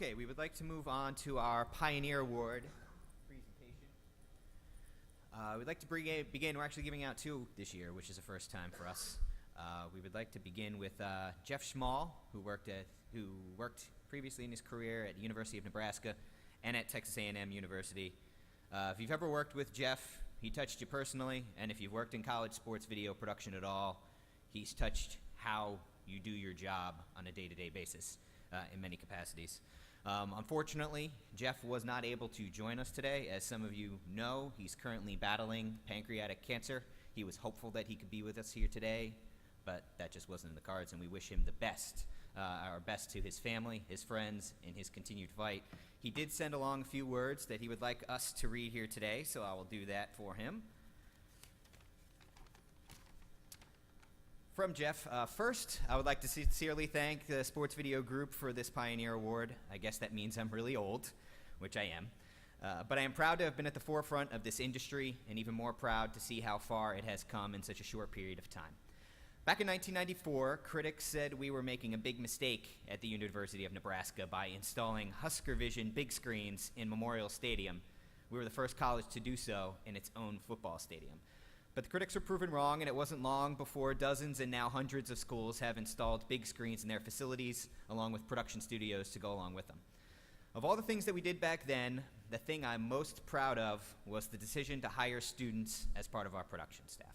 Okay, we would like to move on to our Pioneer Award presentation. We'd like to begin. We're actually giving out two this year, which is a first time for us. We would like to begin with Jeff Schmahl, who worked previously in his career at the University of Nebraska and at Texas A&M University. If you've ever worked with Jeff, he touched you personally, and if you've worked in college sports video production at all, he's touched how you do your job on a day-to-day basis in many capacities. Unfortunately, Jeff was not able to join us today. As some of you know, he's currently battling pancreatic cancer. He was hopeful that he could be with us here today, but that just wasn't in the cards, and we wish him the best, our best to his family, his friends, in his continued fight. He did send along a few words that he would like us to read here today, so I will do that for him. From Jeff, first, I would like to sincerely thank the Sports Video Group for this Pioneer Award. I guess that means I'm really old, which I am. But I am proud to have been at the forefront of this industry, and even more proud to see how far it has come in such a short period of time. Back in 1994, critics said we were making a big mistake at the University of Nebraska by installing Husker Vision big screens in Memorial Stadium. We were the first college to do so in its own football stadium. But the critics were proven wrong, and it wasn't long before dozens and now hundreds of schools have installed big screens in their facilities, along with production studios to go along with them. Of all the things that we did back then, the thing I'm most proud of was the decision to hire students as part of our production staff.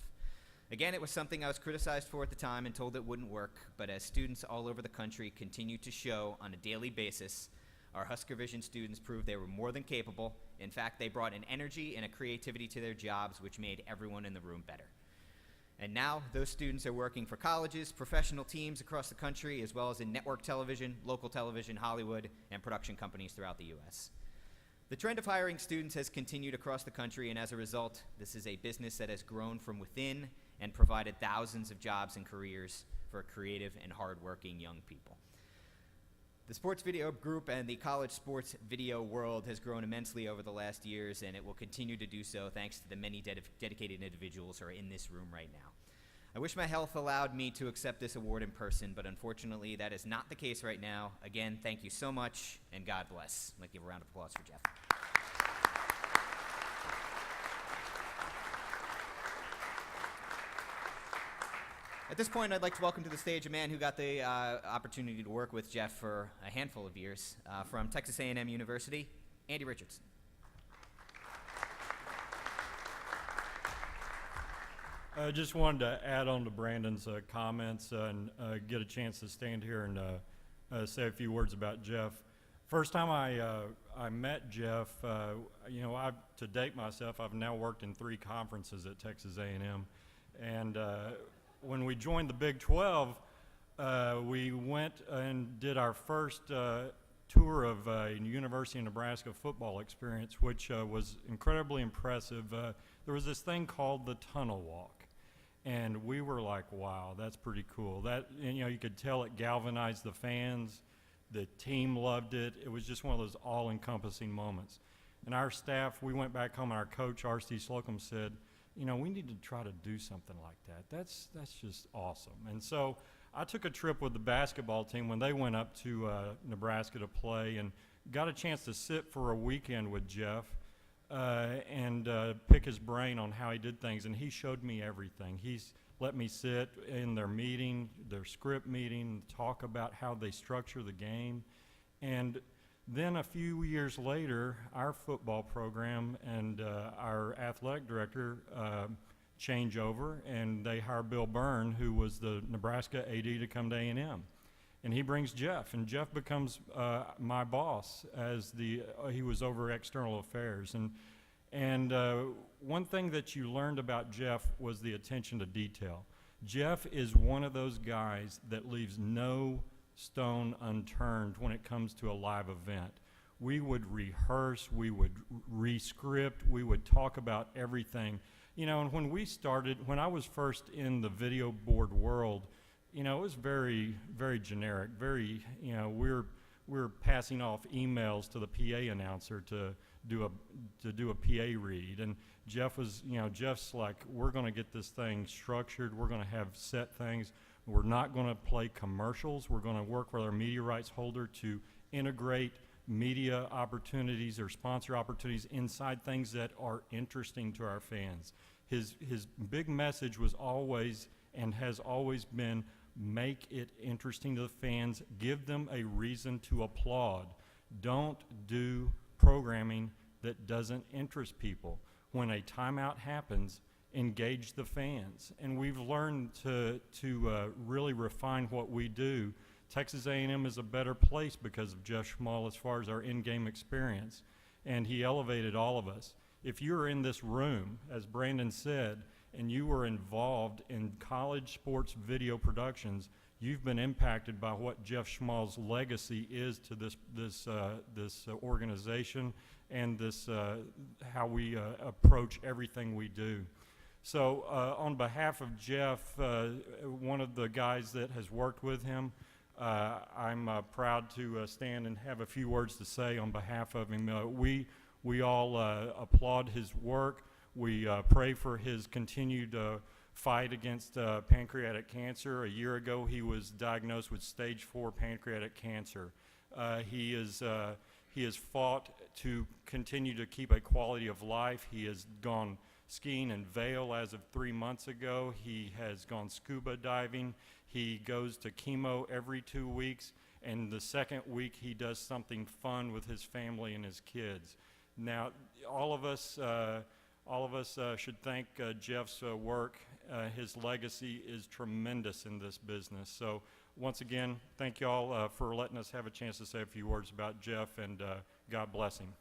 Again, it was something I was criticized for at the time and told it wouldn't work, but as students all over the country continue to show on a daily basis, our Husker Vision students proved they were more than capable. In fact, they brought an energy and a creativity to their jobs which made everyone in the room better. And now those students are working for colleges, professional teams across the country, as well as in network television, local television, Hollywood, and production companies throughout the U.S. The trend of hiring students has continued across the country, and as a result, this is a business that has grown from within and provided thousands of jobs and careers for creative and hardworking young people. The Sports Video Group and the college sports video world has grown immensely over the last years, and it will continue to do so thanks to the many dedicated individuals who are in this room right now. I wish my health allowed me to accept this award in person, but unfortunately that is not the case right now. Again, thank you so much, and God bless. I'd like to give a round of applause for Jeff. At this point, I'd like to welcome to the stage a man who got the opportunity to work with Jeff for a handful of years. From Texas A&M University, Andy Richardson. I just wanted to add on to Brandon's comments and get a chance to stand here and say a few words about Jeff. First time I met Jeff, to date myself, I've now worked in 3 conferences at Texas A&M, and when we joined the Big 12, we went and did our first tour of University of Nebraska football experience, which was incredibly impressive. There was this thing called the Tunnel Walk, and we were like, wow, that's pretty cool. That, you could tell it galvanized the fans. The team loved it. It was just one of those all-encompassing moments. And our staff, we went back home, and our coach, R.C. Slocum, said, we need to try to do something like that. That's just awesome. And so I took a trip with the basketball team when they went up to Nebraska to play, and got a chance to sit for a weekend with Jeff and pick his brain on how he did things. And he showed me everything. He's let me sit in their meeting, their script meeting, talk about how they structure the game. And then a few years later, our football program and our athletic director change over, and they hire Bill Byrne, who was the Nebraska AD, to come to A&M. And he brings Jeff, and Jeff becomes my boss as he was over external affairs. And one thing that you learned about Jeff was the attention to detail. Jeff is one of those guys that leaves no stone unturned when it comes to a live event. We would rehearse, we would re-script, we would talk about everything. And when I was first in the video board world, it was very, very generic, very, we're passing off emails to the PA announcer to do a PA read. And Jeff was, Jeff's like, we're going to get this thing structured, we're going to have set things. We're not going to play commercials. We're going to work with our media rights holder to integrate media opportunities or sponsor opportunities inside things that are interesting to our fans. His big message was always and has always been, make it interesting to the fans, give them a reason to applaud. Don't do programming that doesn't interest people. When a timeout happens, engage the fans. And we've learned to really refine what we do. Texas A&M is a better place because of Jeff Schmahl as far as our in-game experience, and he elevated all of us. If you're in this room, as Brandon said, and you were involved in college sports video productions, you've been impacted by what Jeff Schmahl's legacy is to this organization and this how we approach everything we do. So on behalf of Jeff, one of the guys that has worked with him, I'm proud to stand and have a few words to say on behalf of him. We all applaud his work. We pray for his continued fight against pancreatic cancer. A year ago, he was diagnosed with stage 4 pancreatic cancer. He has fought to continue to keep a quality of life. He has gone skiing in Vail as of 3 months ago. He has gone scuba diving. He goes to chemo every 2 weeks, and the second week he does something fun with his family and his kids. Now, all of us should thank Jeff's work. His legacy is tremendous in this business. So once again, thank you all for letting us have a chance to say a few words about Jeff, and God bless him.